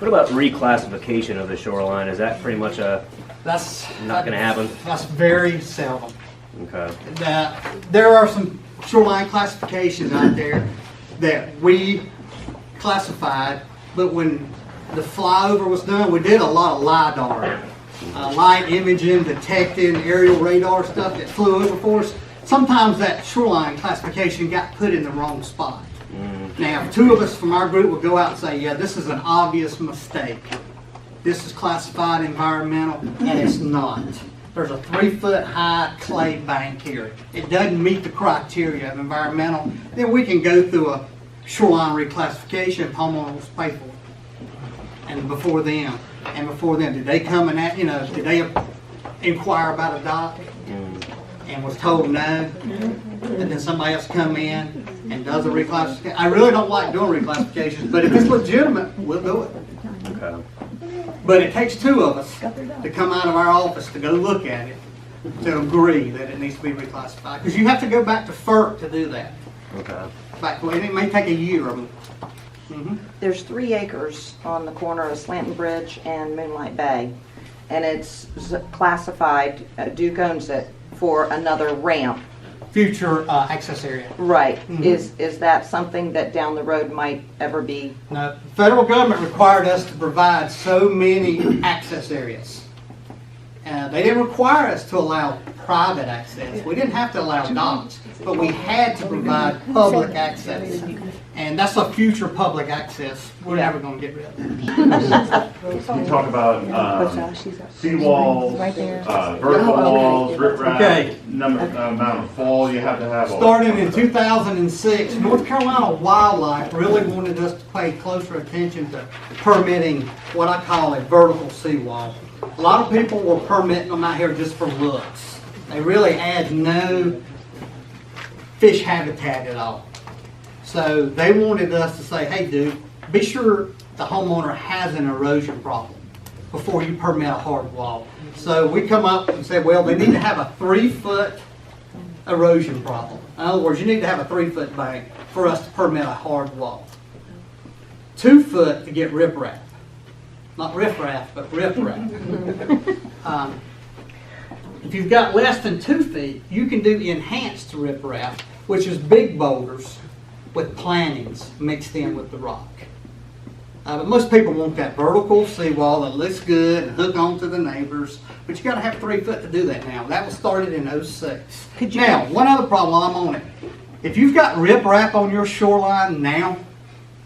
What about reclassification of the shoreline? Is that pretty much not going to happen? That's very seldom. Okay. There are some shoreline classifications out there that we classified, but when the flyover was done, we did a lot of LiDAR, light imaging, detecting, aerial radar stuff that flew over for us. Sometimes that shoreline classification got put in the wrong spot. Now, two of us from our group will go out and say, yeah, this is an obvious mistake. This is classified environmental, and it's not. There's a 3-foot high clay bank here. It doesn't meet the criteria of environmental. Then we can go through a shoreline reclassification if homeowners pay for it. And before them, did they come and did they inquire about a dock and was told no? And then somebody else come in and does a reclassification. I really don't like doing reclassifications, but if it's legitimate, we'll do it. Okay. But it takes two of us to come out of our office to go look at it to agree that it needs to be reclassified. Because you have to go back to FERC to do that. Okay. And it may take a year. There's 3 acres on the corner of Slanton Bridge and Moonlight Bay, and it's classified, Duke owns it, for another ramp. Future access area. Right. Is that something that down the road might ever be? No, the federal government required us to provide so many access areas. They didn't require us to allow private access. We didn't have to allow docks, but we had to provide public access. And that's a future public access we're never going to get rid of. You talk about seawalls, vertical walls, riprap, amount of fall you have to have. Starting in 2006, North Carolina Wildlife really wanted us to pay closer attention to permitting what I call a vertical seawall. A lot of people were permitting them out here just for looks. They really add no fish habitat at all. So they wanted us to say, hey dude, be sure the homeowner has an erosion problem before you permit a hard wall. So we come up and say, well, they need to have a 3-foot erosion problem. In other words, you need to have a 3-foot bank for us to permit a hard wall. 2 foot to get riprap. Not riffraff, but riprap. If you've got less than 2 feet, you can do enhanced riprap, which is big boulders with plantings mixed in with the rock. But most people want that vertical seawall that looks good and hook on to the neighbors, but you got to have 3 foot to do that now. That was started in '06. Now, one other problem while I'm on it. If you've got riprap on your shoreline now,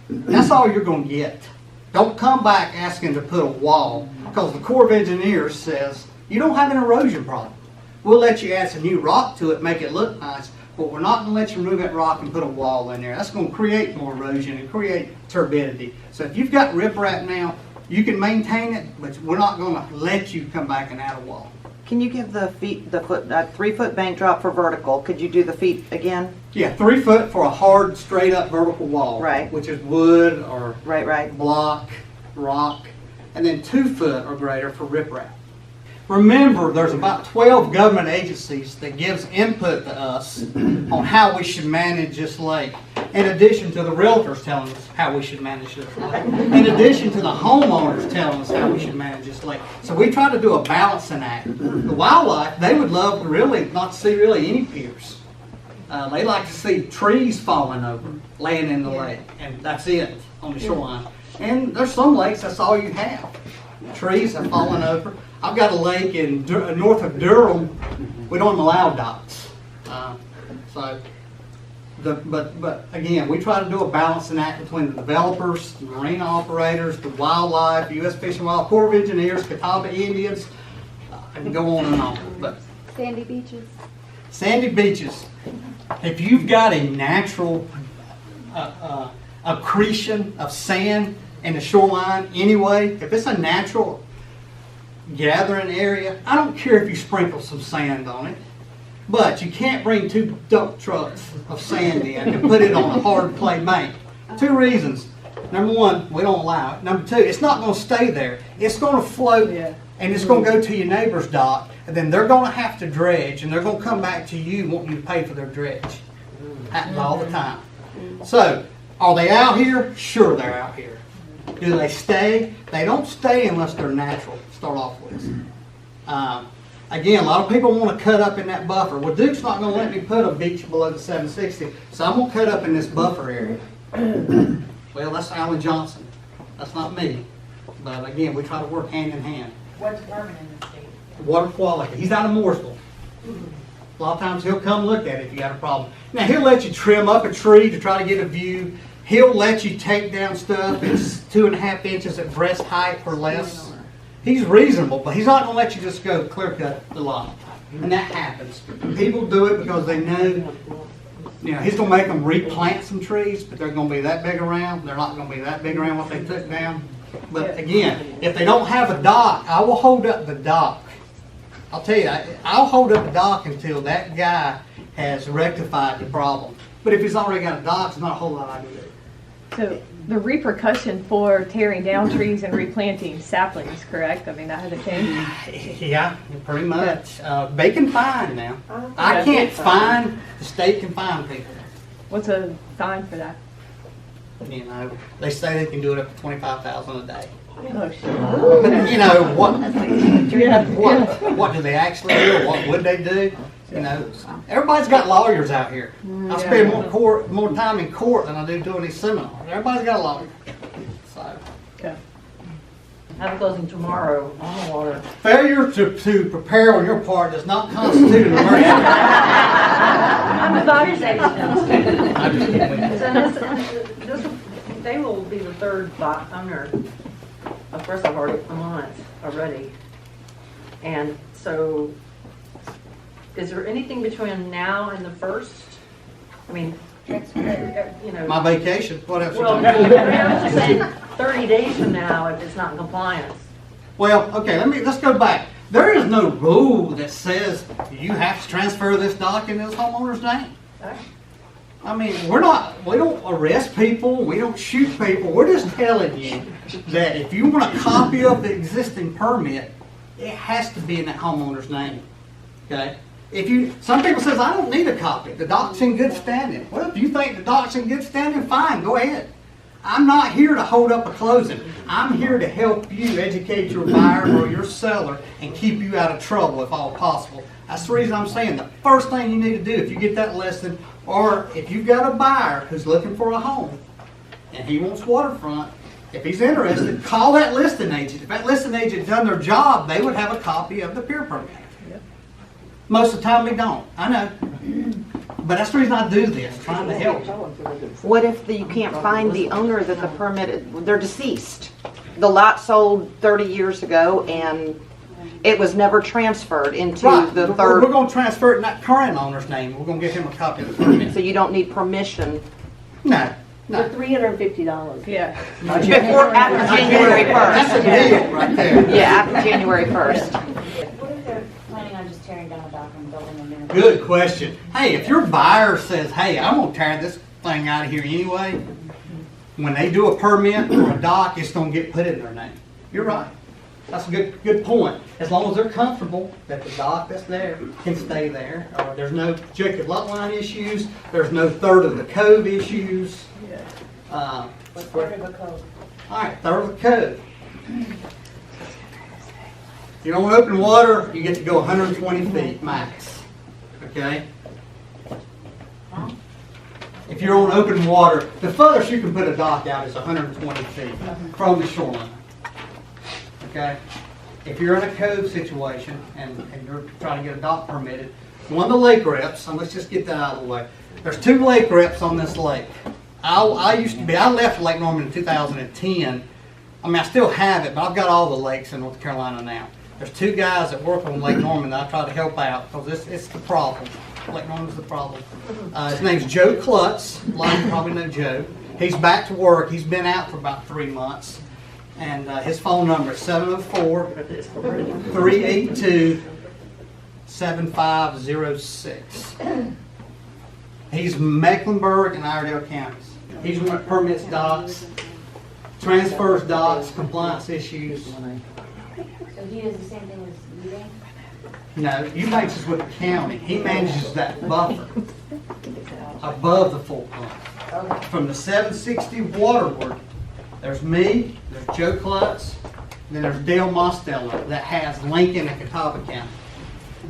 that's all you're going to get. Don't come back asking to put a wall, because the Corps of Engineers says you don't have an erosion problem. We'll let you add some new rock to it, make it look nice, but we're not going to let you remove that rock and put a wall in there. That's going to create more erosion and create turbidity. So if you've got riprap now, you can maintain it, but we're not going to let you come back and add a wall. Can you give the 3-foot bank drop for vertical? Could you do the feet again? Yeah, 3 foot for a hard, straight up vertical wall. Right. Which is wood or Right. block, rock, and then 2 foot or greater for riprap. Remember, there's about 12 government agencies that gives input to us on how we should manage this lake, in addition to the realtors telling us how we should manage this lake, in addition to the homeowners telling us how we should manage this lake. So we try to do a balancing act. The wildlife, they would love really not to see really any piers. They like to see trees falling over, laying in the lake, and that's it on the shoreline. And there's some lakes, that's all you have. Trees have fallen over. I've got a lake in north of Durham. We don't allow docks. But again, we try to do a balancing act between the developers, the marina operators, the wildlife, U.S. Fish and Wildlife, Corps of Engineers, Catawba Indians, and go on and on. But sandy beaches. Sandy beaches. If you've got a natural accretion of sand in the shoreline anyway, if it's a natural gathering area, I don't care if you sprinkle some sand on it, but you can't bring 2 dump trucks of sand in and put it on a hard clay bank. 2 reasons. Number 1, we don't allow it. Number 2, it's not going to stay there. It's going to float and it's going to go to your neighbor's dock, and then they're going to have to dredge, and they're going to come back to you wanting you to pay for their dredge. Happens all the time. So, are they out here? Sure, they're out here. Do they stay? They don't stay unless they're natural, to start off with. Again, a lot of people want to cut up in that buffer. Well, Duke's not going to let me put a beach below the 760, so I'm going to cut up in this buffer area. Well, that's Alan Johnson. That's not me. But again, we try to work hand in hand. What department in the state? Water quality. He's out of Mooresville. A lot of times he'll come look at it if you got a problem. Now, he'll let you trim up a tree to try to get a view. He'll let you take down stuff that's 2.5 inches at breast height or less. He's reasonable, but he's not going to let you just go clear cut the lot. And that happens. People do it because they know, he's going to make them replant some trees, but they're going to be that big around. They're not going to be that big around what they took down. But again, if they don't have a dock, I will hold up the dock. I'll tell you, I'll hold up the dock until that guy has rectified the problem. But if he's already got a dock, there's not a whole lot I can do. So the repercussion for tearing down trees and replanting saplings, correct? I mean, that hasn't changed? Yeah, pretty much. They can fine now. I can't fine, the state can fine people. What's a fine for that? They say they can do it up to $25,000 a day. Oh, shit. But what do they actually do? What would they do? Everybody's got lawyers out here. I spend more time in court than I do doing these seminars. Everybody's got a lawyer. So. Okay. I'm closing tomorrow on the water. Failure to prepare on your part does not constitute an emergency. I'm a fire safety. I'm just kidding. So they will be the third owner. Of course, I've already come on it already. And so, is there anything between now and the first? I mean, My vacation, what else? well, I was just saying 30 days from now if it's not in compliance. Well, okay, let's go back. There is no rule that says you have to transfer this dock into this homeowner's name. I mean, we don't arrest people, we don't shoot people. We're just telling you that if you want a copy of the existing permit, it has to be in that homeowner's name. Okay? Some people says, I don't need a copy. The dock's in good standing. Well, if you think the dock's in good standing, fine, go ahead. I'm not here to hold up a closing. I'm here to help you educate your buyer or your seller and keep you out of trouble if all possible. That's the reason I'm saying the first thing you need to do if you get that listed, or if you've got a buyer who's looking for a home and he wants waterfront, if he's interested, call that listing agent. If that listing agent done their job, they would have a copy of the pier permit. Most of the time they don't. I know. But that's the reason I do this, trying to help. What if you can't find the owner that the permit, they're deceased? The lot sold 30 years ago and it was never transferred into the We're third. going to transfer it in that current owner's name. We're going to give him a copy of the permit. So you don't need permission No. For $350. Yeah. before, after January That's a 1st. deal right there. Yeah, after January 1st. What if they're planning on just tearing down a dock and building a new? Good question. Hey, if your buyer says, hey, I'm going to tear this thing out of here anyway, when they do a permit for a dock, it's going to get put in their name. You're right. That's a good point. As long as they're comfortable that the dock that's there can stay there, or there's no projected lot line issues, there's no third of the code issues. What's part of the code? All right, third of the code. You don't open water, you get to go 120 feet max. Okay? If you're on open water, the furthest you can put a dock out is 120 feet from the shoreline. Okay? If you're in a code situation and you're trying to get a dock permitted, one of the lake reps, and let's just get that out of the way. There's 2 lake reps on this lake. I left Lake Norman in 2010. I mean, I still have it, but I've got all the lakes in North Carolina now. There's 2 guys that work on Lake Norman that I try to help out because it's the problem. Lake Norman's the problem. His name's Joe Klutz. A lot of you probably know Joe. He's back to work. He's been out for about 3 months. And his phone number is 704-382-7506. He's Mecklenburg and Iredell counties. He's one that permits docks, transfers docks, compliance issues. So he does the same thing as Eubank? No, Eubanks is with the county. He manages that buffer above the full pump. Okay. From the 760 waterward There's me, there's Joe Klutz, and then there's Dale Mostello that has Lincoln and Catawba County.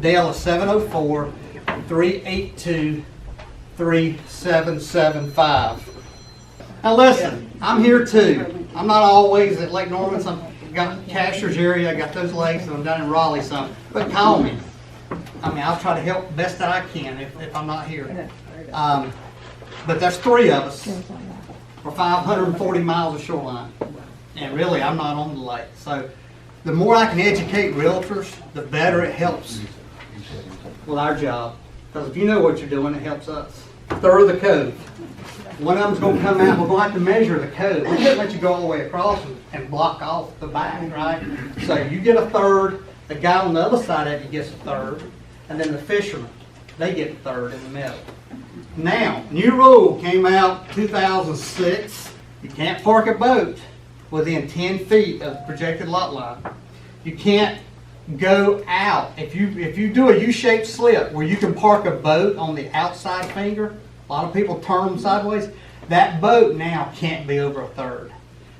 Dale is 704-382-3775. Now listen, I'm here too. I'm not always at Lake Norman. I'm got Cashers area, I got those lakes, and I'm down in Raleigh some. But call me. I mean, I'll try to help the best that I can if I'm not here. But there's 3 of us for 540 miles of shoreline. And really, I'm not on the lake. So the more I can educate realtors, the better it helps with our job. Because if you know what you're doing, it helps us. Third of the code. One of them's going to come out, we're going to have to measure the code. We can't let you go all the way across and block off the back, right? So you get a third, the guy on the other side of you gets a third, and then the fishermen, they get a third in the middle. Now, new rule came out 2006. You can't park a boat within 10 feet of the projected lot line. You can't go out. If you do a U-shaped slip where you can park a boat on the outside finger, a lot of people turn them sideways, that boat now can't be over a third.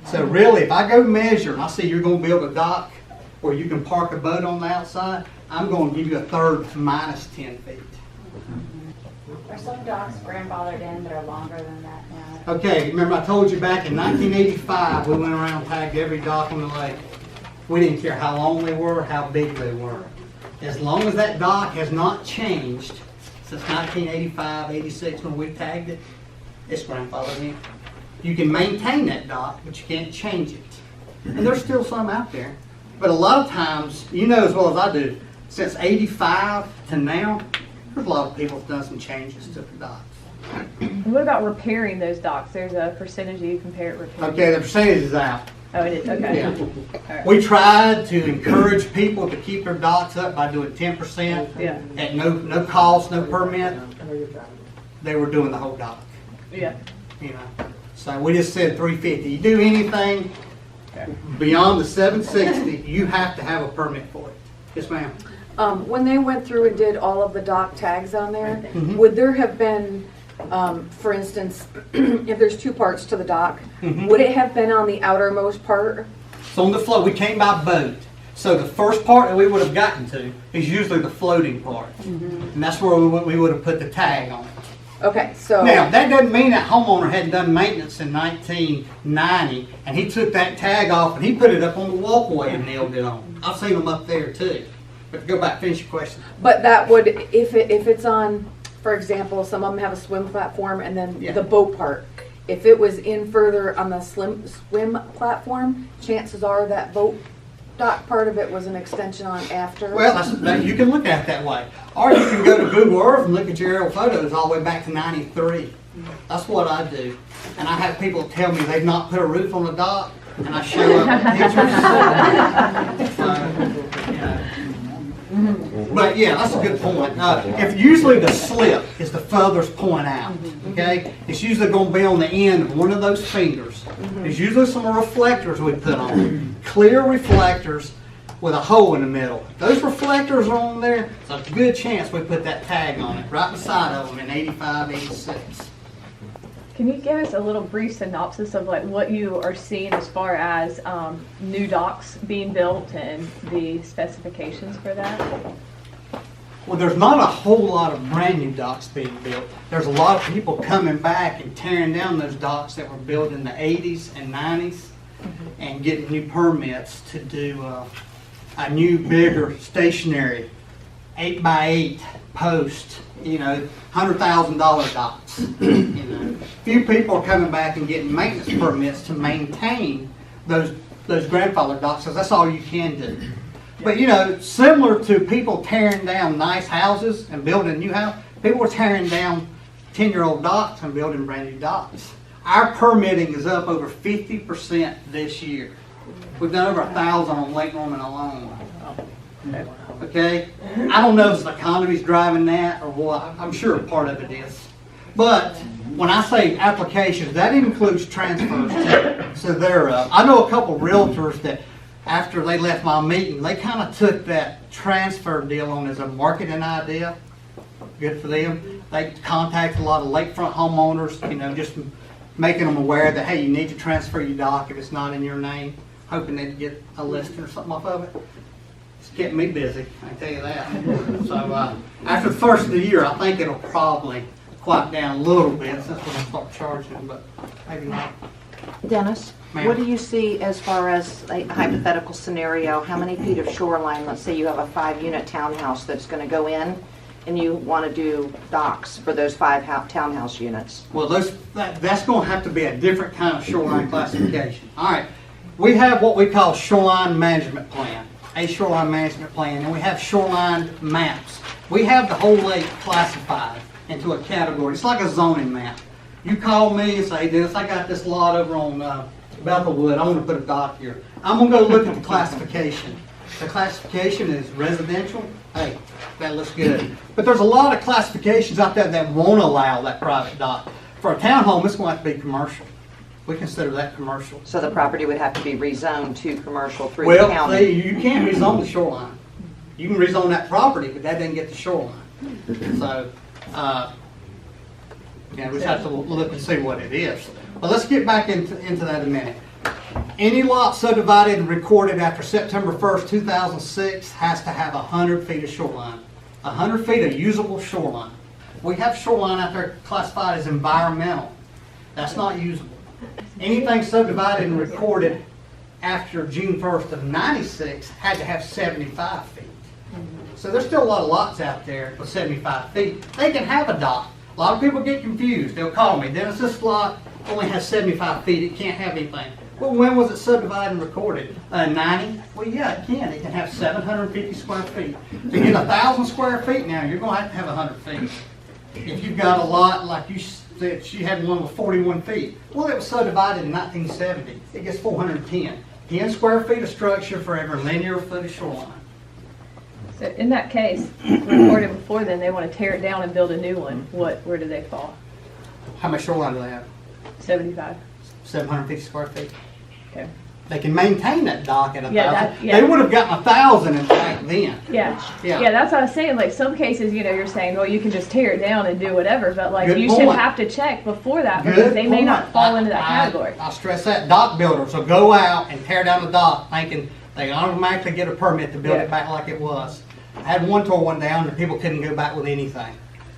So really, if I go measure and I see you're going to build a dock where you can park a boat on the outside, I'm going to give you a third minus 10 feet. Are some docks grandfathered in that are longer than that now? Okay, remember I told you back in 1985, we went around and tagged every dock on the lake. We didn't care how long they were, how big they were. As long as that dock has not changed since 1985, 86 when we tagged it, it's grandfathered in. You can maintain that dock, but you can't change it. And there's still some out there. But a lot of times, you know as well as I do, since 85 to now, there's a lot of people have done some changes to the docks. And what about repairing those docks? There's a percentage you compare it repairing. Okay, the percentage is out. Oh, it is, okay. Yeah. All right. We tried to encourage people to keep their docks up by doing 10% Yeah. at no cost, no permit. They were doing the whole dock, Yeah. you know. So we just said 350. You do anything beyond the 760, you have to have a permit for it. Yes, ma'am. When they went through and did all of the dock tags on there, Mhm. would there have been, for instance, if there's 2 parts to the dock, Mhm. would it have been on the outermost part? So on the float, we came by boat. So the first part that we would have gotten to is usually the floating part. And that's where we would have put the tag on it. Okay, so. Now, that doesn't mean that homeowner hadn't done maintenance in 1990 and he took that tag off and he put it up on the walkway and nailed it on. I've seen them up there too. But go back, finish your question. But that would, if it's on, for example, some of them have a swim platform and then Yeah. the boat part. If it was in further on the swim platform, chances are that boat dock part of it was an extension on after. Well, you can look at it that way. Or you can go to Google Earth and look at your aerial photos all the way back to 93. That's what I do. And I have people tell me they've not put a roof on the dock, and I show up with pictures. You know. But yeah, that's a good point. If usually the slip is the furthest point out, okay? It's usually going to be on the end of one of those fingers. There's usually some reflectors we put on. Clear reflectors with a hole in the middle. If those reflectors are on there, it's a good chance we put that tag on it right beside of them in 85, 86. Can you give us a little brief synopsis of like what you are seeing as far as new docks being built and the specifications for that? Well, there's not a whole lot of brand new docks being built. There's a lot of people coming back and tearing down those docks that were built in the 80s and 90s and getting new permits to do a new, bigger, stationary 8x8 post, you know, $100,000 docks. You know, few people are coming back and getting maintenance permits to maintain those grandfather docks, because that's all you can do. But you know, similar to people tearing down nice houses and building a new house, people are tearing down 10-year-old docks and building brand new docks. Our permitting is up over 50% this year. We've done over 1,000 on Lake Norman alone. Okay? I don't know if the economy's driving that or what. I'm sure part of it is. But when I say applications, that includes transfers too. So they're up. I know a couple realtors that after they left my meeting, they kind of took that transfer deal on as a marketing idea. Good for them. They contacted a lot of lakefront homeowners, you know, just making them aware that, hey, you need to transfer your dock if it's not in your name, hoping they'd get a listing or something off of it. It's kept me busy, I can tell you that. So after the first of the year, I think it'll probably quiet down a little bit since we're gonna start charging, but maybe not. Dennis, Ma'am. what do you see as far as a hypothetical scenario? How many feet of shoreline, let's say you have a 5-unit townhouse that's going to go in and you want to do docks for those 5 townhouse units? Well, that's going to have to be a different kind of shoreline classification. All right, we have what we call shoreline management plan, a shoreline management plan, and we have shoreline maps. We have the whole lake classified into a category. It's like a zoning map. You call me and say, Dennis, I got this lot over on Bethelwood. I want to put a dock here. I'm going to go look at the classification. The classification is residential. Hey, that looks good. But there's a lot of classifications out there that won't allow that private dock. For a townhome, it's going to have to be commercial. We consider that commercial. So the property would have to be rezoned to commercial through the Well, county? you can't rezone the shoreline. You can rezone that property, but that doesn't get the shoreline. So, we just have to look and see what it is. But let's get back into that in a minute. Any lot subdivided and recorded after September 1st, 2006 has to have 100 feet of shoreline. 100 feet of usable shoreline. We have shoreline out there classified as environmental. That's not usable. Anything subdivided and recorded after June 1st of 96 had to have 75 feet. So there's still a lot of lots out there with 75 feet. They can have a dock. A lot of people get confused. They'll call me, Dennis, this lot only has 75 feet. It can't have anything. Well, when was it subdivided and recorded? 90? Well, yeah, it can. It can have 750 square feet. To get 1,000 square feet now, you're going to have 100 feet. If you've got a lot, like you said, she had one with 41 feet. Well, it was subdivided in 1970. It gets 410. 10 square feet of structure for every linear foot of shoreline. So in that case, recorded before then, they want to tear it down and build a new one. Where do they fall? How much shoreline do they have? 75. 750 square feet. Okay. They can maintain that dock at 1,000. Yeah. They would have gotten 1,000 back then. Yeah. Yeah. Yeah, that's what I was saying. Like some cases, you're saying, well, you can just tear it down and do whatever, but like Good you should point. have to check before that because Good they may not point. fall into that category. I'll stress that. Dock builders will go out and tear down the dock thinking they automatically get a permit to build it back like it was. I had one tore one down and people couldn't go back with anything.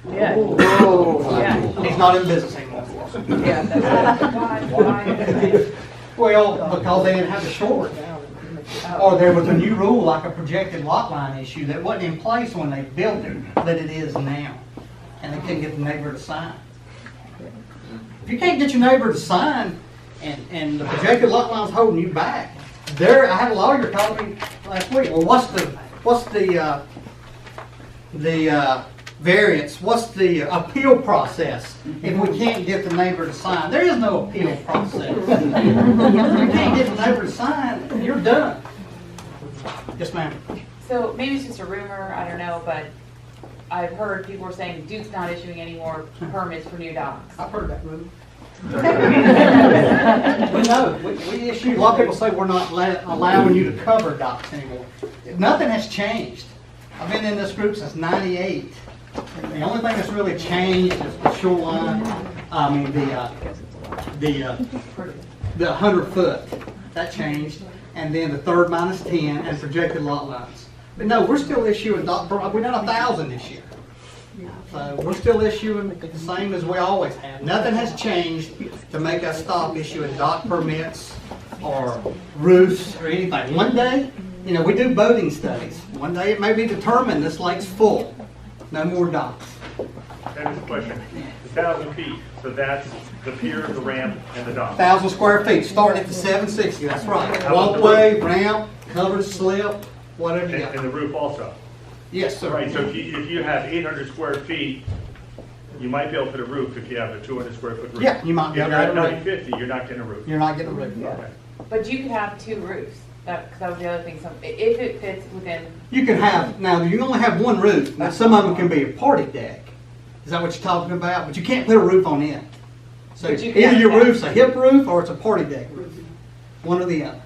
Yeah. So, he's not in business anymore. Well, because they didn't have the shore. Or there was a new rule like a projected lot line issue that wasn't in place when they built it, but it is now. And they couldn't get the neighbor to sign. If you can't get your neighbor to sign and the projected lot line's holding you back, I had a lawyer call me last week, well, what's the variance, what's the appeal process if we can't get the neighbor to sign? There is no appeal process. If you can't get the neighbor to sign, you're done. Yes, ma'am. So maybe it's just a rumor, I don't know, but I've heard people are saying Duke's not issuing any more permits for new docks. I've heard that rumor. Well, no, we issue, a lot of people say we're not allowing you to cover docks anymore. Nothing has changed. I've been in this group since '98. The only thing that's really changed is the shoreline, the 100 foot, that changed, and then the third minus 10 and projected lot lines. But no, we're still issuing dock, we're done 1,000 this year. So we're still issuing the same as we always have. Nothing has changed to make us stop issuing dock permits or roofs or anything. One day, we do boating studies. One day it may be determined this lake's full. No more docks. That is a question. 1,000 feet, so that's the pier, the ramp, and the dock. 1,000 square feet, starting at the 760, that's right. Walkway, ramp, covered slip, whatever you got. And the roof also. Yes, sir. Right, so if you have 800 square feet, you might be able to put a roof if you have a 200 square foot roof. Yeah, you might be If able you're to at have a roof. 950, you're not getting a roof. You're not getting a roof. Okay. But you could have 2 roofs, because that was the other thing, if it fits within. You can have, now you only have one roof. Now some of them can be a party deck. Is that what you're talking about? But you can't put a roof on it. So But you can either have your that. roof's a hip roof or it's a party deck roof. One or the other.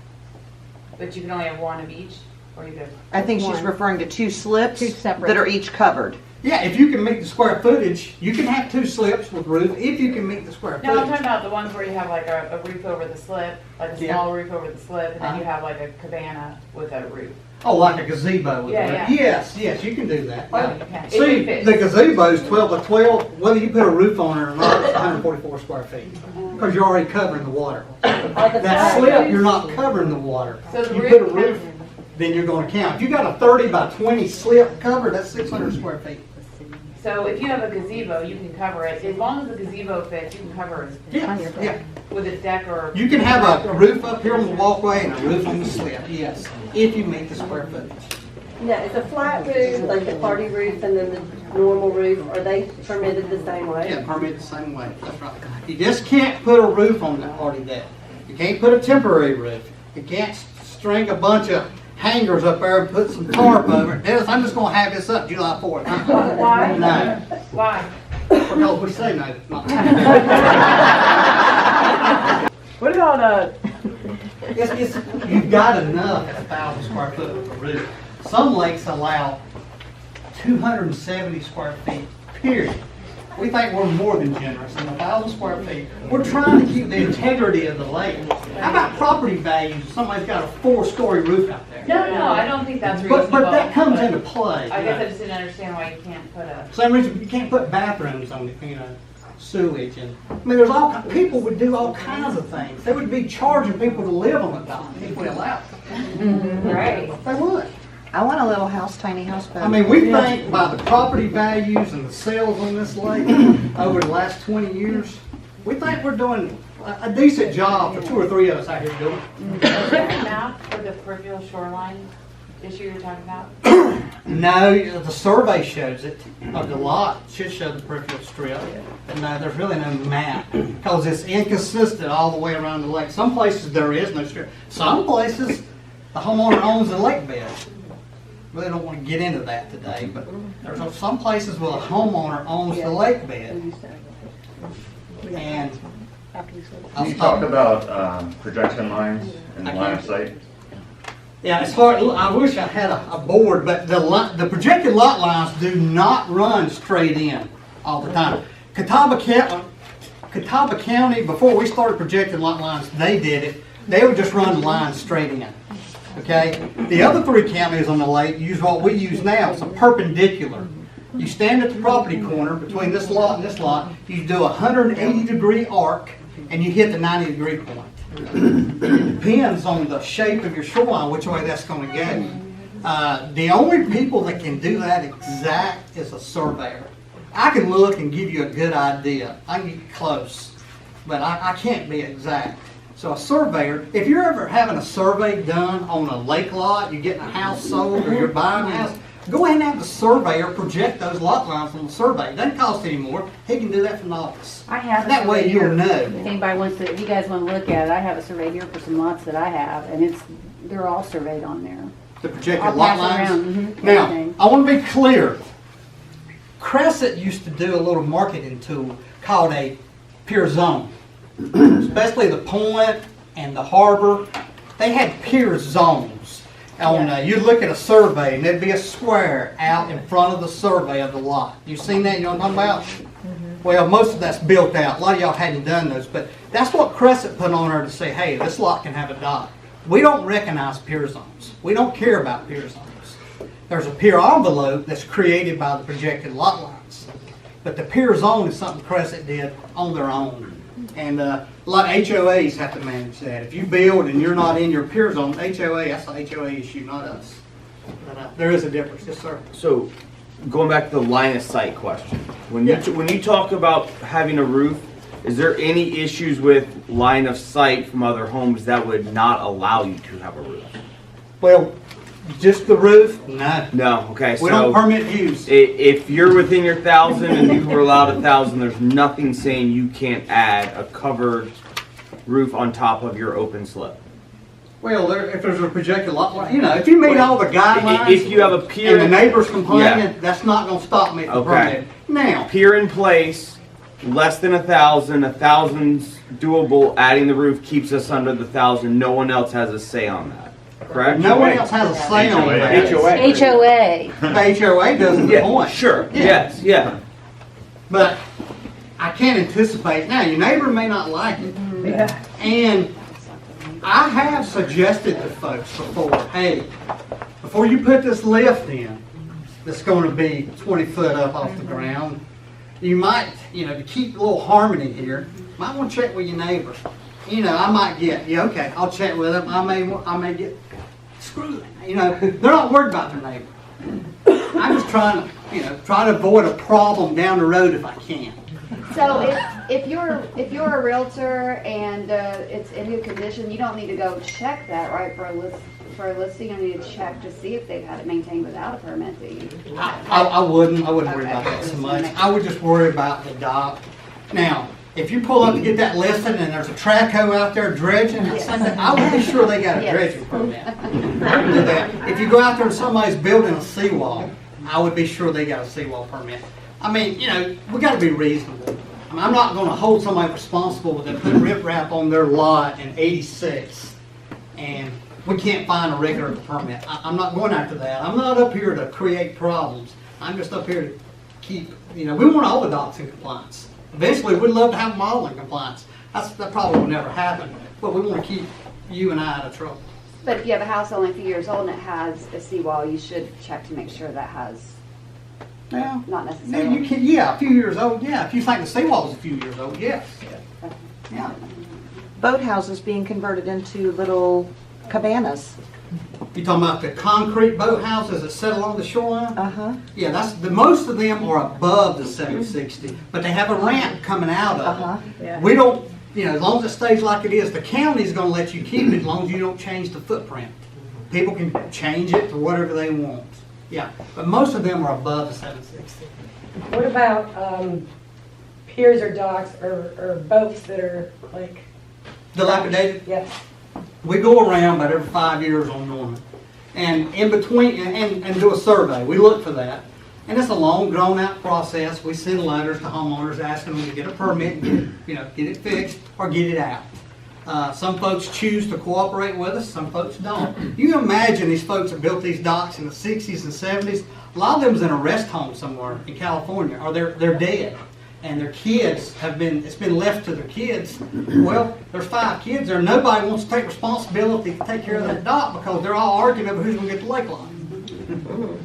But you can only have one of each, or you could. I think she's referring to 2 slips Two separate. that are each covered. Yeah, if you can meet the square footage, you can have 2 slips with roof if you can meet the square No, I'm footage. talking about the ones where you have like a roof over the slip, like a Yeah. small roof over the slip, and then you Uh-huh. have like a cabana with a roof. Oh, like a gazebo with Yeah, a yeah. roof. Yes, you can do that. Oh, Yeah. you can. If See, it fits. the gazebo's 12 by 12, whether you put a roof on it or not, it's 144 square feet. Because you're already covering the water. That slip, you're not covering the water. So the You roof put a can- roof, then you're gonna count. If you got a 30 by 20 slip covered, that's 600 square feet. So if you have a gazebo, you can cover it, as long as the gazebo fits, you can cover it Yeah, yeah. with a deck or. You can have a roof up here on the walkway and a roof on the slip, yes, if you meet the square footage. Yeah, it's a flat roof, like the party roof and then the normal roof, are they permitted the same way? Yeah, permit the same way, that's right. You just can't put a roof on the party deck. You can't put a temporary roof. You can't string a bunch of hangers up there and put some tarp over it. Dennis, I'm just gonna have this up July 4th. Why? No, Why? because we say no. Not What about, you've got enough at 1,000 square foot of a roof. Some lakes allow 270 square feet, period. We think we're more than generous in 1,000 square feet. We're trying to keep the integrity of the lake. How about property values if somebody's got a 4-story roof out there? No, I don't think that's reasonable. But that comes but into play. I guess I just didn't understand why you can't put a. Same reason you can't put bathrooms on, sewage and, I mean, there's all, people would do all kinds of things. They would be charging people to live on the dock if we allowed it. Right. They would. I want a little house, tiny house, but. I mean, we think by the property values and the sales on this lake over the last 20 years, we think we're doing a decent job for 2 or 3 of us out here doing it. Is there a map for the peripheral shoreline issue you're talking about? No, the survey shows it, of the lot, should show the peripheral strip. But no, there's really no map, because it's inconsistent all the way around the lake. Some places there is no strip. Some places, the homeowner owns the lake bed. Really don't want to get into that today, but there's some places where the homeowner owns the lake bed. And You talked about projection lines and line of sight. yeah, it's hard. I wish I had a board, but the projected lot lines do not run straight in all the time. Catawba County, before we started projecting lot lines, they did it. They would just run the lines straight in. Okay? The other 3 counties on the lake use what we use now. It's a perpendicular. You stand at the property corner between this lot and this lot, you do a 180-degree arc, and you hit the 90-degree point. It depends on the shape of your shoreline, which way that's going to go. The only people that can do that exact is a surveyor. I can look and give you a good idea. I can get close, but I can't be exact. So a surveyor, if you're ever having a survey done on a lake lot, you're getting a house sold or you're buying a house, go ahead and have the surveyor project those lot lines on the survey. It doesn't cost any more. He can do that from the office. I have a That way survey you'll here. know. If anybody wants to, if you guys want to look at it, I have a survey here for some lots that I have, and they're all surveyed on there. The projected I'll lot pass lines. around, Now, everything. I want to be clear. Crescent used to do a little marketing tool called a pier zone. Especially the point and the harbor, they had pier zones. You'd look at a survey and there'd be a square out in front of the survey of the lot. You seen that? You know what I'm talking about? Well, most of that's built out. A lot of y'all hadn't done those, but that's what Crescent put on there to say, hey, this lot can have a dock. We don't recognize pier zones. We don't care about pier zones. There's a pier envelope that's created by the projected lot lines. But the pier zone is something Crescent did on their own. And a lot of HOAs have to manage that. If you build and you're not in your pier zone, HOA, that's an HOA issue, not us. But, there is a difference, yes, sir. So, going back to the line of sight question, when you talk about having a roof, is there any issues with line of sight from other homes that would not allow you to have a roof? Well, just the roof? No. No. Okay. We don't permit views. If you're within your 1,000 and you were allowed 1,000, there's nothing saying you can't add a covered roof on top of your open slip. Well, if there's a projected lot line, if you meet all the guidelines, if you have a pier and the neighbors complaining, that's not going to stop me from permitting. Now, pier in place, less than 1,000, 1,000's doable. Adding the roof keeps us under the 1,000. No one else has a say on that. correct? No one else has a say on that. HOA. HOA. The HOA doesn't Yeah, point. sure, Yeah. yes, yeah. But I can't anticipate. Now, your neighbor may not like it. Yeah. And I have suggested to folks before, hey, before you put this lift in, that's going to be 20 foot up off the ground, you might, to keep a little harmony here, might want to check with your neighbor. I might get, yeah, okay, I'll check with them. I may get screwed. They're not worried about their neighbor. I'm just trying to avoid a problem down the road if I can. So if you're a realtor and it's in good condition, you don't need to go check that, right, for a listing. You need to check to see if they've had it maintained without a permit, do you? I wouldn't worry about that so much. I would just worry about the dock. Now, if you pull up to get that listed and there's a trackhoe out there dredging, I would be sure they got a dredging permit. Do that. If you go out there and somebody's building a seawall, I would be sure they got a seawall permit. I mean, we got to be reasonable. I'm not going to hold somebody responsible with them putting riprap on their lot in '86 and we can't find a regular permit. I'm not going after that. I'm not up here to create problems. I'm just up here to keep, we want all the docks in compliance. Eventually, we'd love to have them all in compliance. That probably will never happen, but we want to keep you and I out of trouble. But if you have a house only a few years old and it has a seawall, you should check to make sure that has Yeah. not necessarily. A few years old, yeah. If you think the seawall's a few years old, yes. Yeah. Boathouses being converted into little cabanas. You talking about the concrete boathouses that sit along the shoreline? Uh-huh. Yeah, most of them are above the 760, but they have a ramp coming out of Uh-huh. them. Yeah. We don't, as long as it stays like it is, the county's gonna let you keep it as long as you don't change the footprint. People can change it to whatever they want. Yeah, but most of them are above the 760. What about piers or docks or boats that are like? Dilapidated? Yes. We go around about every 5 years on Norman. And in between, and do a survey. We look for that. And it's a long, drawn-out process. We send letters to homeowners asking them to get a permit and get it fixed or get it out. Some folks choose to cooperate with us. Some folks don't. You can imagine these folks that built these docks in the 60s and 70s. A lot of them's in a rest home somewhere in California, or they're dead. And their kids it's been left to their kids. Well, there's 5 kids there. Nobody wants to take responsibility to take care of that dock because they're all arguing over who's going to get the lake lot.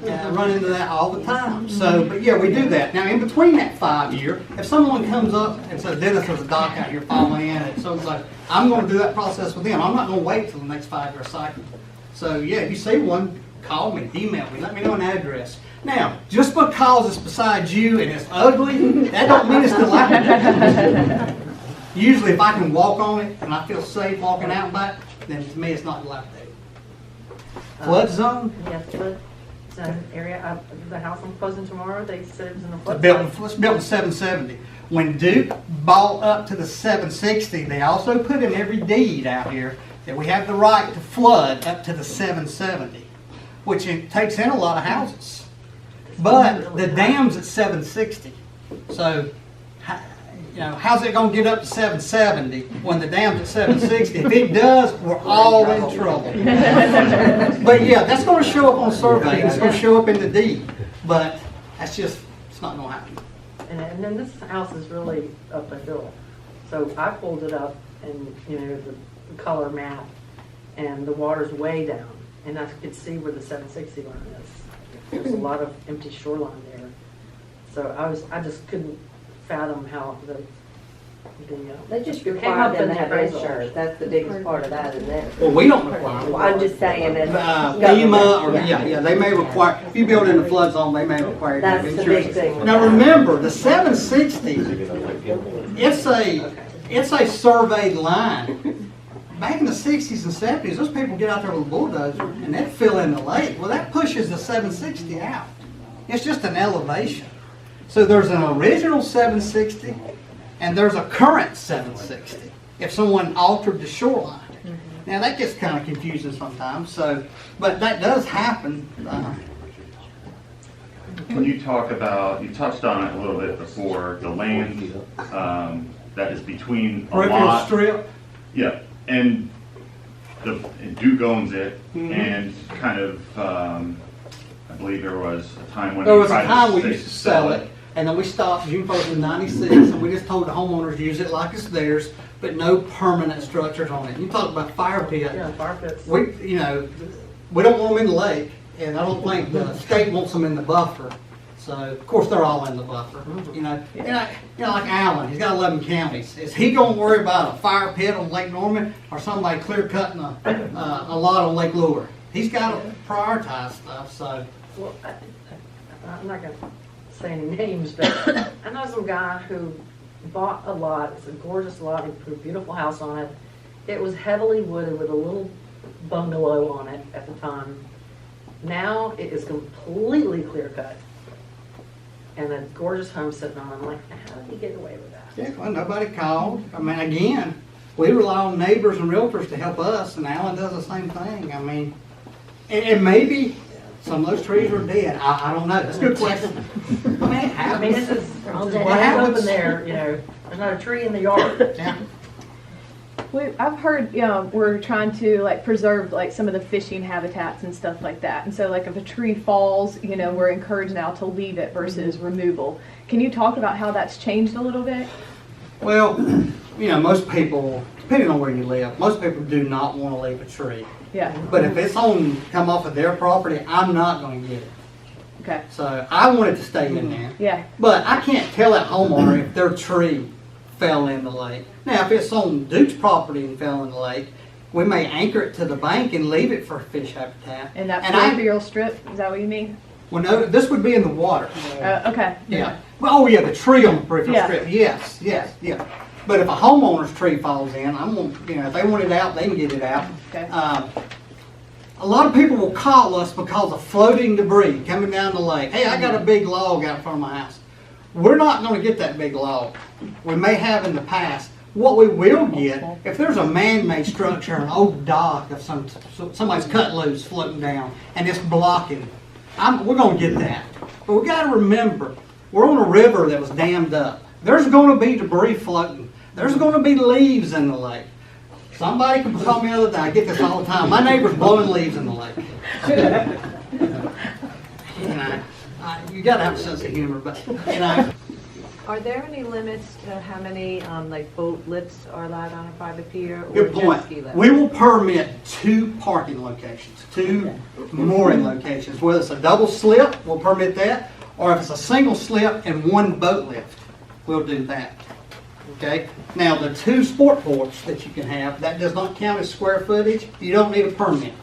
I run into that all the time. So, but yeah, we do that. Now, in between that 5 year, if someone comes up and says, Dennis, there's a dock out here falling in, and so it's like, I'm going to do that process with them. I'm not going to wait till the next 5 year cycle. So yeah, if you see one, call me, email me, let me know an address. Now, just because it's beside you and it's ugly, that don't mean it's dilapidated. Usually, if I can walk on it and I feel safe walking out back, then to me it's not dilapidated. Flood zone? Yes, flood zone area. The house I'm closing tomorrow, they said it was in the flood It's built in 770. When Duke bought up to the 760, they also put in every deed out here that we have the right to flood up to the 770, which it takes in a lot of houses. But the dam's at 760. So, how's it going to get up to 770 when the dam's at 760? If it does, we're all in trouble. But yeah, that's going to show up on survey. It's going to show up in the deed. But it's not going to happen. And then this house is really up a hill. So I pulled it up and, the color map, and the water's way down. And I could see where the 760 line is. There's a lot of empty shoreline there. So I just couldn't fathom how They just came require up them in to the have appraisal. insurance. That's the biggest part of that, isn't it? Well, we don't require it. Well, I'm just saying that. FEMA, or they may require, if you build in a flood zone, they may require you to have That's the big insurance. thing. Now remember, the 760, it's a surveyed line. Back in the 60s and 70s, those people get out there with a bulldozer and they'd fill in the lake. Well, that pushes the 760 out. It's just an elevation. So there's an original 760 and there's a current 760 if someone altered the shoreline. Now that gets kind of confusing sometimes. So, but that does happen. When you talk about, you touched on it a little bit before, the land that is between a Peripheral lot. strip. Yeah, and and Duke owns it, Mhm. and kind of, I believe there was a time when There they was a tried time we to used to sell it, and then we stopped June 1st in '96, and we just told the homeowners use it like it's theirs, but no permanent structures on it. You talk about fire pit. Yeah, fire pits. We, we don't want them in the lake, and I don't think the state wants them in the buffer. So, of course, they're all in the buffer, like Allen, he's got 11 counties. Is he gonna worry about a fire pit on Lake Norman or somebody clear cutting a lot on Lake Lure? He's gotta prioritize stuff, so. Well, I'm not gonna say any names, but I know some guy who bought a lot. It's a gorgeous lot. He put a beautiful house on it. It was heavily wooded with a little bungalow on it at the time. Now it is completely clear cut. And a gorgeous home sitting on it. I'm like, how did he get away with that? Yeah, well, nobody called. I mean, again, we rely on neighbors and realtors to help us, and Alan does the same thing. I mean, and maybe some of those trees are dead. I don't know. That's a good question. I mean, it happens. I mean, this is What happens? open there, there's not a tree in the yard. Yeah. I've heard we're trying to like preserve like some of the fishing habitats and stuff like that. And so like if a tree falls, we're encouraged now to leave it versus removal. Can you talk about how that's changed a little bit? Well, most people, depending on where you live, most people do not want to leave a tree. Yeah. But if it's come off of their property, I'm not going to get it. Okay. So I want it to stay in there. Yeah. But I can't tell that homeowner if their tree fell in the lake. Now, if it's on Duke's property and fell in the lake, we may anchor it to the bank and leave it for fish habitat. And that peripheral strip, is that what you mean? Well, no, this would be in the water. Okay. Yeah. Well, the tree on the peripheral Yeah. strip. Yes. But if a homeowner's tree falls in, I'm gonna, if they want it out, they can get it out. Okay. A lot of people will call us because of floating debris coming down the lake. Hey, I got a big log out in front of my house. We're not going to get that big log. We may have in the past. What we will get, if there's a man-made structure, an old dock of somebody's cut loose floating down, and it's blocking, we're going to get that. But we got to remember, we're on a river that was dammed up. There's going to be debris floating. There's going to be leaves in the lake. Somebody can call me the other day. I get this all the time. My neighbor's blowing leaves in the lake. You got to have a sense of humor, but Are there any limits to how many boat lifts are allowed on a private pier or Good point. jet ski lifts? We will permit 2 parking locations, 2 mooring locations. Whether it's a double slip, we'll permit that, or if it's a single slip and 1 boat lift, we'll do that. Okay. Now the 2 sport ports that you can have, that does not count as square footage. You don't need a permit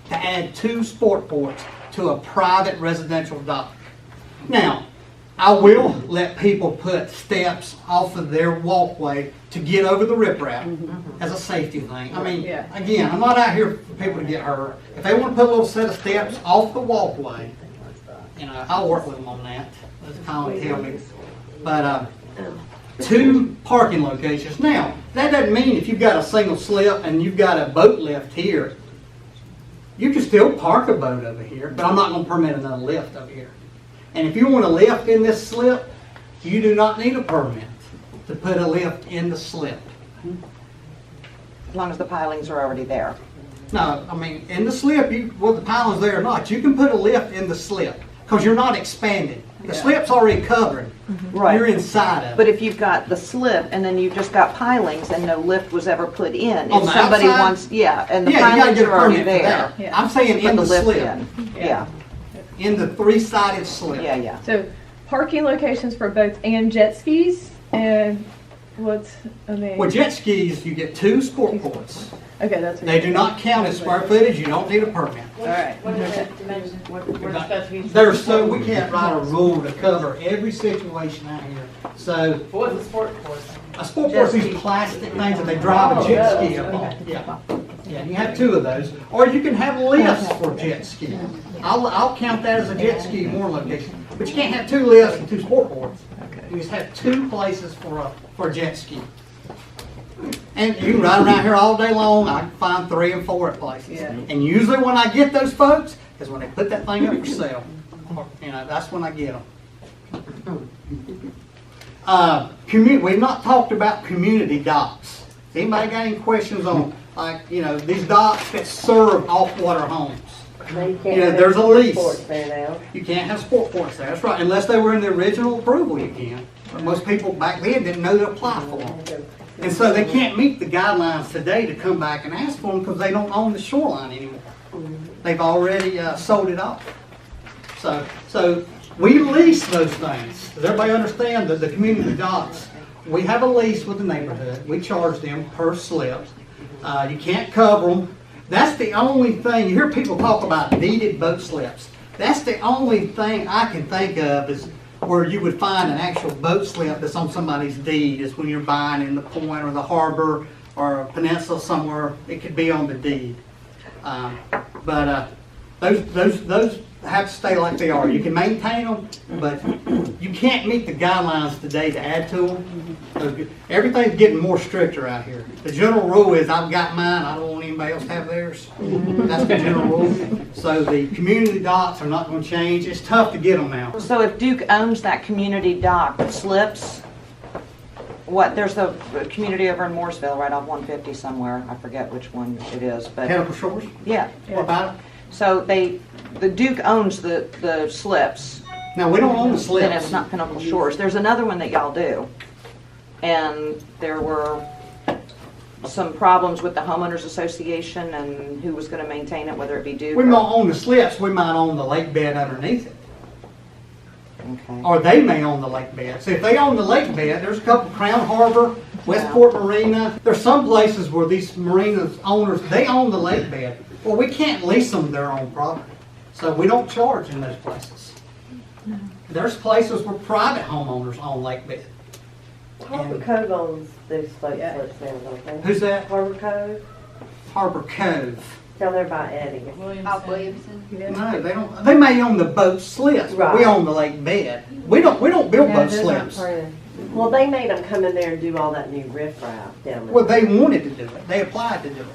to add 2 sport ports to a private residential dock. Now, I will let people put steps off of their walkway to get over the riprap as a safety thing. I mean, again, I'm not out here for people to get hurt. If they want to put a little set of steps off the walkway, I'll work with them on that. Let's call and tell me. But 2 parking locations. Now, that doesn't mean if you've got a single slip and you've got a boat lift here, you can still park a boat over here, but I'm not going to permit another lift over here. And if you want a lift in this slip, you do not need a permit to put a lift in the slip. As long as the pilings are already there. No, I mean, in the slip, whether the piling's there or not, you can put a lift in the slip because you're not expanding. The slip's already covered. Right. You're inside of it. But if you've got the slip and then you've just got pilings and no lift was ever put in, On if the somebody outside? wants, and the Yeah, you gotta pilings get a are already permit for there. that. I'm saying Put in the lift slip. in. Yeah. In the 3-sided slip. Yeah. So parking locations for boats and jet skis, and With jet skis, you get 2 sport ports. Okay, that's what They do not count as square footage. You don't need a permit. All right. What are the dimensions, what are the specifications? We can't write a rule to cover every situation out here. So What's a sport course? a sport port's these plastic things that they drive a jet ski up on. Yeah, you have 2 of those. Or you can have lifts for jet ski. I'll count that as a jet ski mooring location. But you can't have 2 lifts and 2 sport ports. You just have 2 places for a jet ski. And you can ride around here all day long. I can find 3 and 4 at places. And usually when I get those folks is when they put that thing up for sale. That's when I get them. We've not talked about community docks. Anybody got any questions on like, these docks that serve off-water homes. Now you Yeah, can't there's have a lease. sports there now. You can't have sport ports there, that's right, unless they were in the original approval you can. But most people back then didn't know to apply for them. And so they can't meet the guidelines today to come back and ask for them because they don't own the shoreline anymore. They've already sold it off. So we lease those things. Does everybody understand that the community docks, we have a lease with the neighborhood. We charge them per slip. You can't cover them. That's the only thing, you hear people talk about deeded boat slips. That's the only thing I can think of is where you would find an actual boat slip that's on somebody's deed, is when you're buying in the point or the harbor or a peninsula somewhere, it could be on the deed. But those have to stay like they are. You can maintain them, but you can't meet the guidelines today to add to them. So everything's getting more stricter out here. The general rule is I've got mine, I don't want anybody else to have theirs. That's the general rule. So the community docks are not going to change. It's tough to get them now. So if Duke owns that community dock that slips, there's a community over in Mooresville right off 150 somewhere. I forget which one it is, but Pinnacle Shores? yeah. What about it? So the Duke owns the slips. No, we don't own the slips. Then it's not Pinnacle Shores. There's another one that y'all do. And there were some problems with the homeowners association and who was going to maintain it, whether it be Duke. We don't own the slips, we might own the lake bed underneath it. Okay. Or they may own the lake bed. So if they own the lake bed, there's a couple, Crown Harbor, Westport Marina. There's some places where these marina owners, they own the lake bed. Well, we can't lease them their own property. So we don't charge in those places. There's places where private homeowners own lake bed. Harbor Cove owns those boat slips now, don't they? Who's that? Harbor Cove, Harbor Cove. down there by Eddie. Williamson. No, they don't. They may own the boat slips, but we Right. own the lake bed. We don't build boat slips. Well, they made them come in there and do all that new riffraff down there. Well, they wanted to do it. They applied to do it.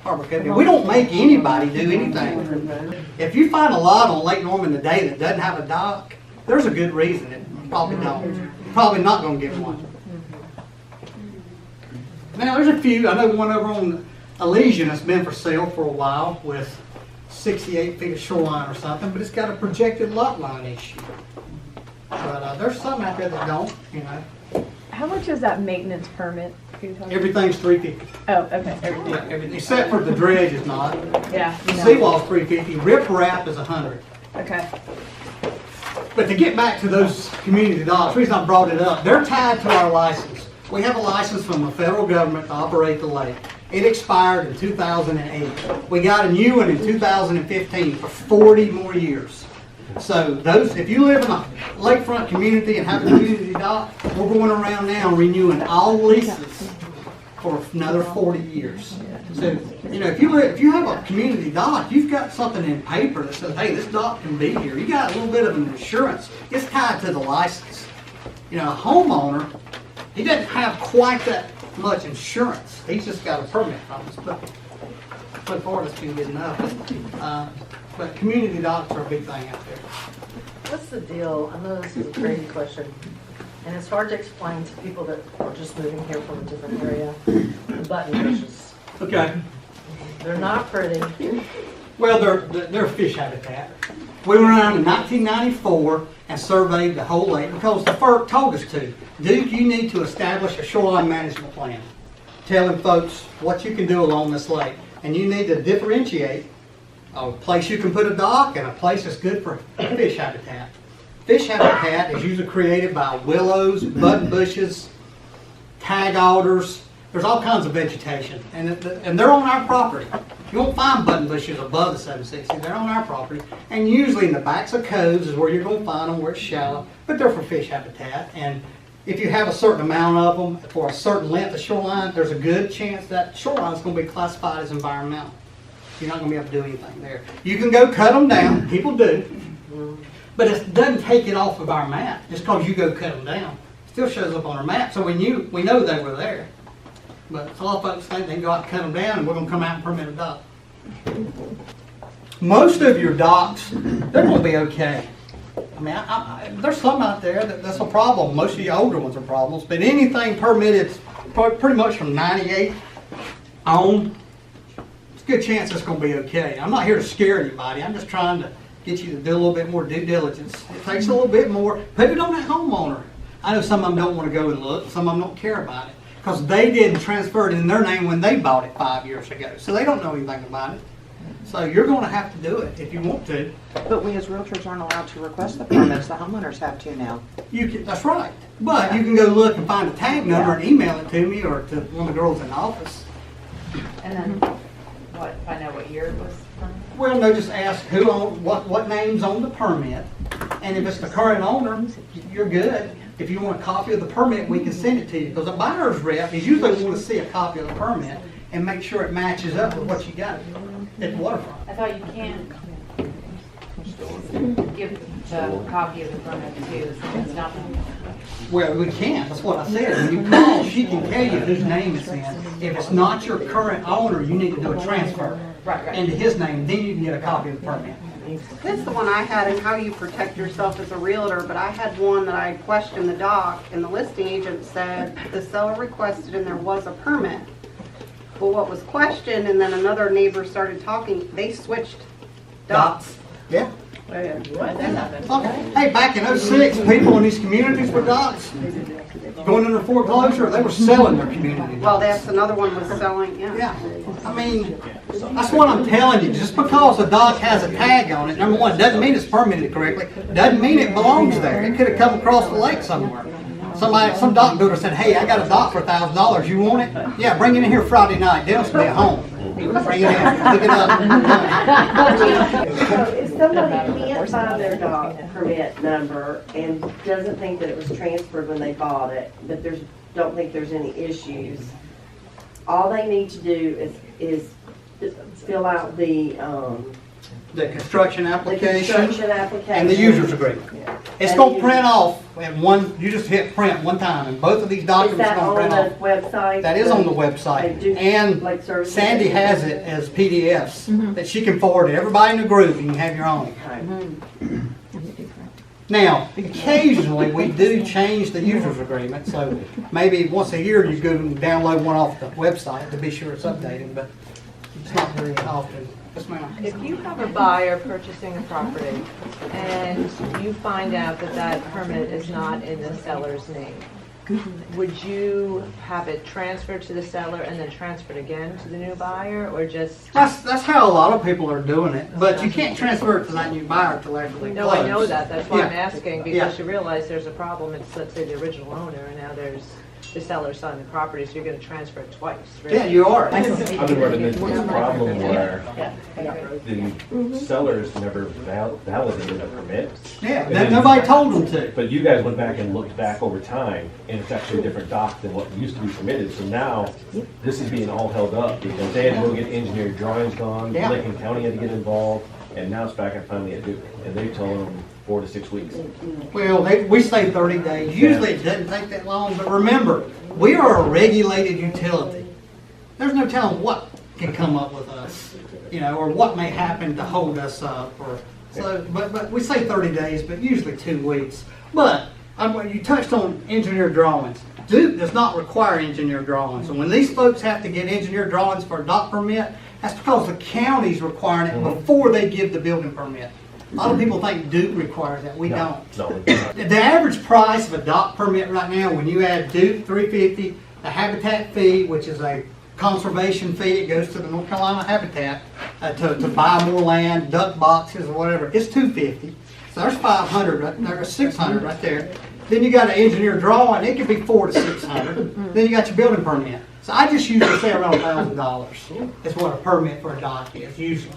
Harbor Cove. We don't make anybody do anything. If you find a lot on Lake Norman today that doesn't have a dock, there's a good reason it probably don't. Probably not going to get one. Now, there's a few. I know one over on Elysian that's been for sale for a while with 68 feet of shoreline or something, but it's got a projected lot line issue. But there's some out there that don't, How much is that maintenance permit? Everything's $350. Oh, okay. Everything. Yeah, everything except for the dredge is not. Yeah. The no. seawall's $350. Rip wrap is $100. Okay. But to get back to those community docks, the reason I brought it up, they're tied to our license. We have a license from the federal government to operate the lake. It expired in 2008. We got a new one in 2015 for 40 more years. So those, if you live in a lakefront community and have a community dock, we're going around now renewing all leases for another 40 years. So, if you have a community dock, you've got something in paper that says, hey, this dock can be here. You got a little bit of an insurance. It's tied to the license. A homeowner, he doesn't have quite that much insurance. He's just got a permit from us. But far, that's been good enough. But community docks are a big thing out there. What's the deal? I know this is a crazy question, and it's hard to explain to people that are just moving here from a different area. The button bushes. Okay. They're not pretty. Well, they're a fish habitat. We went around in 1994 and surveyed the whole lake because the FERC told us to. Duke, you need to establish a shoreline management plan, telling folks what you can do along this lake. And you need to differentiate a place you can put a dock and a place that's good for fish habitat. Fish habitat is usually created by willows, button bushes, tag alders. There's all kinds of vegetation, and they're on our property. You won't find button bushes above the 760. They're on our property, and usually in the backs of coves is where you're going to find them where it's shallow, but they're for fish habitat. And if you have a certain amount of them for a certain length of shoreline, there's a good chance that shoreline is going to be classified as environmental. You're not going to be able to do anything there. You can go cut them down. People do. But it doesn't take it off of our map. Just because you go cut them down, it still shows up on our map. So we know they were there. But a lot of folks think they can go out and cut them down and we're going to come out and permit a dock. Most of your docks, they're going to be okay. I mean, there's some out there that's a problem. Most of the older ones are problems. But anything permitted, pretty much from 98 on, good chance it's gonna be okay. I'm not here to scare anybody, I'm just trying to get you to do a little bit more due diligence. It takes a little bit more, put it on that homeowner. I know some of them don't wanna go and look, some of them don't care about it, because they didn't transfer it in their name when they bought it 5 years ago, so they don't know anything about it. So you're gonna have to do it if you want to. But we as realtors aren't allowed to request the permits, the homeowners have to now. You can, that's right. But you can go look and find a tag number and email it to me or to one of the girls in the office. And then, what, find out what year it was from? Well, no, just ask who own, what name's on the permit. And if it's the current owner, you're good. If you want a copy of the permit, we can send it to you. Because a buyer's rep is usually want to see a copy of the permit and make sure it matches up with what you got at the waterfront. I thought you can't give the copy of the permit to someone's not. Well, we can't. That's what I said. When you call, she can tell you whose name it's in. If it's not your current owner, you need to do a transfer into his name. Then you can get a copy of the permit. That's the one I had and how you protect yourself as a realtor, but I had one that I questioned the doc and the listing agent said the seller requested and there was a permit. But what was questioned and then another neighbor started talking, they switched docs. Yeah. Hey, back in '06, people in these communities were docs. Going under foreclosure, they were selling their community. Well, that's another one was selling, yeah. Yeah. I mean, that's what I'm telling you. Just because a dock has a tag on it, number one, doesn't mean it's permitted correctly. Doesn't mean it belongs there. It could have come across the lake somewhere. Some dock builder said, "Hey, I got a dock for $1,000. You want it? Yeah, bring it in here Friday night. Dennis will be at home. Bring it in. Pick it up." So if somebody can't find their dock permit number and doesn't think that it was transferred when they bought it, but don't think there's any issues, all they need to do is fill out the construction application application and the user's agreement. It's going to print off at one. You just hit print one time, and both of these documents are going to print off. Is that on the website? That is on the website, and Sandy has it as PDFs that she can forward to everybody in the group. You can have your own. Now, occasionally we do change the user's agreement, so maybe once a year you go and download one off the website to be sure it's updated, but it's not very often. Yes, ma'am. If you have a buyer purchasing a property and you find out that that permit is not in the seller's name, would you have it transferred to the seller and then transferred again to the new buyer, or just? That's how a lot of people are doing it, but you can't transfer it to that new buyer until after they No, close. I know that. That's why I'm Yeah. asking, because you realize there's a problem. It's, let's say, the original owner, and now there's the seller selling the property, so you're going to transfer it twice. Really. Yeah, you are. I've been running into this problem where the sellers never validated a permit. Yeah, nobody told them to. But you guys went back and looked back over time, and it's actually a different dock than what used to be permitted. So now, this is being all held up because they had to go get engineered drawings done, Yeah. Lincoln County had to get involved, and now it's back and finally at Duke. And they told them 4 to 6 weeks. Well, we say 30 days. Usually it doesn't take that long, but remember, we are a regulated utility. There's no telling what can come up with us, or what may happen to hold us up. But we say 30 days, but usually 2 weeks. But you touched on engineer drawings. Duke does not require engineer drawings. And when these folks have to get engineer drawings for a dock permit, that's because the county's requiring it before they give the building permit. A lot of people think Duke requires that. We don't. No. The average price of a dock permit right now, when you add Duke, $350, the habitat fee, which is a conservation fee, it goes to the North Carolina Habitat to buy more land, duck boxes or whatever, it's $250. So there's $500 right there, $600 right there. Then you got an engineer drawing, it could be $400 to $600. Then you got your building permit. So I just usually say around $1,000 is what a permit for a dock is usually.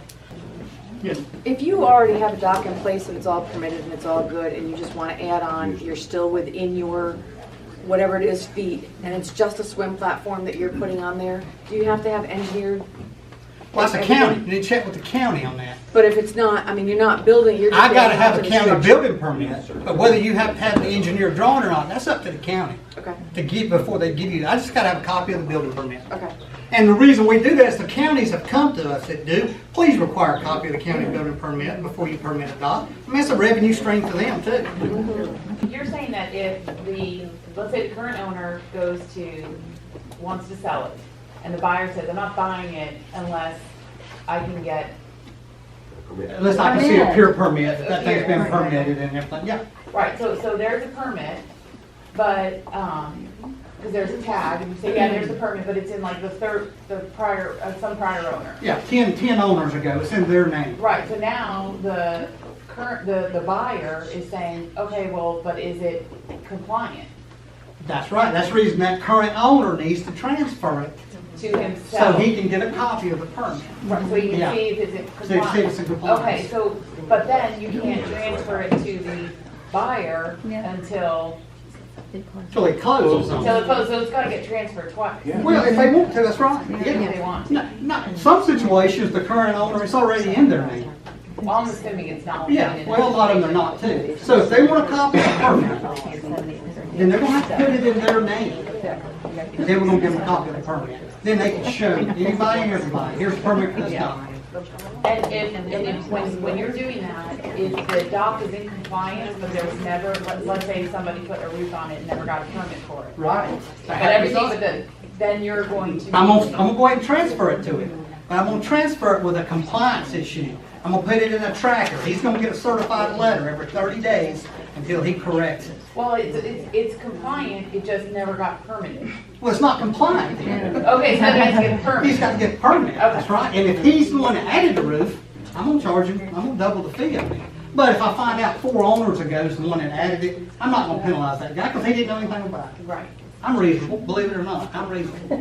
If you already have a dock in place and it's all permitted and it's all good and you just want to add on, you're still within your, whatever it is, feet, and it's just a swim platform that you're putting on there, do you have to have engineered? Well, that's the county. You need to check with the county on that. But if it's not, I mean, you're not building, you're just. I gotta have a adding county structure. building permit, but whether you have to have the engineer drawing or not, that's up to the county. Okay. To give, before they give you, I just gotta have a copy of the building permit. Okay. And the reason we do that is the counties have come to us that do, please require a copy of the county building permit before you permit a dock. I mean, it's a revenue stream for them too. You're saying that if let's say the current owner wants to sell it, and the buyer says, I'm not buying it unless I can get, Unless I can see a pure permit, that thing's been permitted and everything, yeah. right, so there's a permit, but, because there's a tag, and you say, yeah, there's a permit, but it's in like some prior owner. Yeah, 10 owners ago, it's in their name. Right, so now the buyer is saying, okay, well, but is it compliant That's right, that's the reason that current owner needs to transfer it, to so himself? he can get a copy of the permit. Right, so you can Yeah. see if it's in So you see if compliance. it's in compliance. Okay, so, but then you can't transfer it to the buyer until Till it closes on it it. closes, so it's gotta get transferred twice. Well, if they want to, that's right. If Yeah. they want to. No, in some situations, the current owner is already in their name. Well, I'm assuming it's not. Yeah, well, a lot of them are not too. So if they want a copy of the permit, then they're gonna have to put it in their name. And then we're gonna give them a copy of the permit. Then they can show anybody and everybody, here's the permit for this dock. And if, when you're doing that, if the dock is in compliance, but there was never, let's say somebody put a roof on it and never got a permit for it. Right. But everything with the, then you're going to. I'm gonna go ahead and transfer it to him. But I'm gonna transfer it with a compliance issue. I'm gonna put it in a tracker. He's gonna get a certified letter every 30 days until he corrects it. Well, it's compliant, it just never got permitted. Well, it's not compliant then. Okay, so then he has to get a permit. He's got to get a permit, that's right. And if he's the one that added the roof, I'm gonna charge him, I'm gonna double the fee on it. But if I find out 4 owners ago is the one that added it, I'm not gonna penalize that guy because he didn't know anything about it. Right. I'm reasonable, believe it or not, I'm reasonable.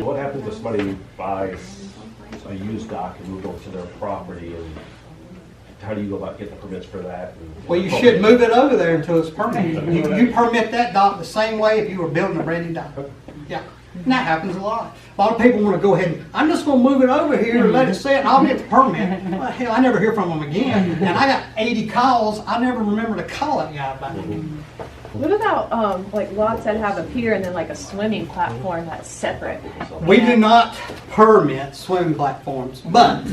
What happens if somebody buys a used dock and moves over to their property, and how do you go about getting the permits for that? Well, you should move it over there until it's permitted. You permit that dock the same way if you were building a brand new dock. Yeah, and that happens a lot. A lot of people want to go ahead and, I'm just gonna move it over here and let it sit, and I'll get the permit. Well, hell, I never hear from them again. And I got 80 calls, I never remember to call that guy back. What about like lots that have a pier and then like a swimming platform that's separate? We do not permit swimming platforms, but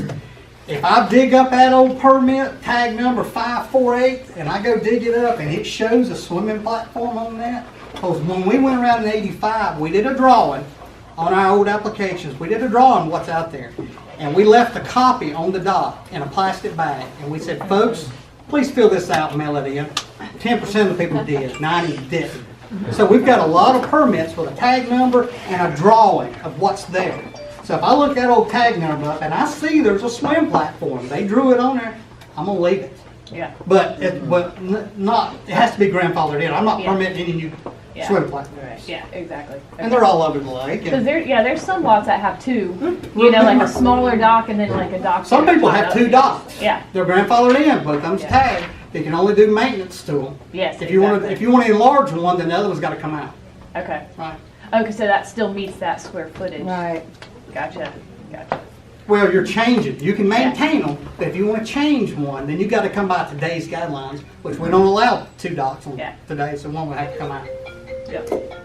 if I dig up that old permit, tag number 548, and I go dig it up and it shows a swimming platform on that, because when we went around in '85, we did a drawing on our old applications. We did a drawing what's out there. And we left a copy on the dock in a plastic bag. And we said, folks, please fill this out and mail it in. 10% of the people did, 90 didn't. So we've got a lot of permits with a tag number and a drawing of what's there. So if I look that old tag number up and I see there's a swim platform, they drew it on there, I'm gonna leave it. Yeah. But it has to be grandfathered in. I'm not permitting any new swim platforms. Yeah, exactly. And they're all over the lake. Because there's some lots that have 2, you know, like a smaller dock and then like a dock. Some people have 2 docks. Yeah. They're grandfathered in, both of them's tagged. They can only do maintenance to them. Yes, If you want to enlarge one, then the other one's got to come out. Okay. Right. Okay, so that still meets that square footage. Right. Gotcha. Well, you're changing. You can maintain them, but if you want to change one, then you got to come by today's guidelines, which we don't allow 2 docks on today, so one will have to come out. Yep.